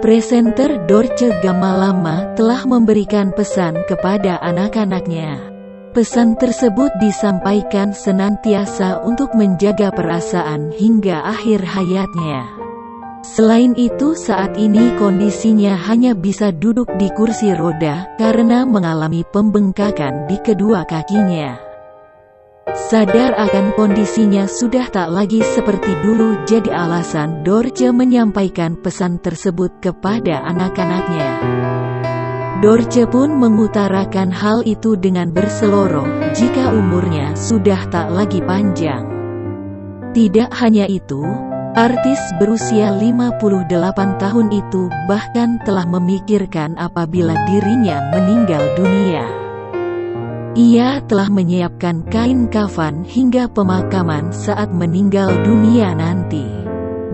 Presenter Dorce Gamalama telah memberikan pesan kepada anak-anaknya. Pesan tersebut disampaikan senantiasa untuk menjaga perasaan hingga akhir hayatnya. Selain itu, saat ini kondisinya hanya bisa duduk di kursi roda karena mengalami pembengkakan di kedua kakinya. Sadar akan kondisinya sudah tak lagi seperti dulu, jadi alasan Dorce menyampaikan pesan tersebut kepada anak-anaknya. Dorce pun mengutarakan hal itu dengan berseloroh jika umurnya sudah tak lagi panjang. Tidak hanya itu, artis berusia 58 tahun itu bahkan telah memikirkan apabila dirinya meninggal dunia. Ia telah menyiapkan kain kafan hingga pemakaman saat meninggal dunia nanti.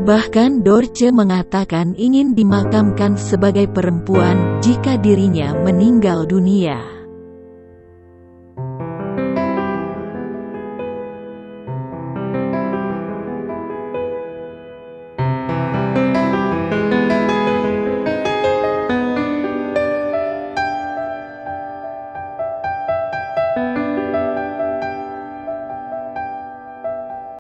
Bahkan Dorce mengatakan ingin dimakamkan sebagai perempuan jika dirinya meninggal dunia.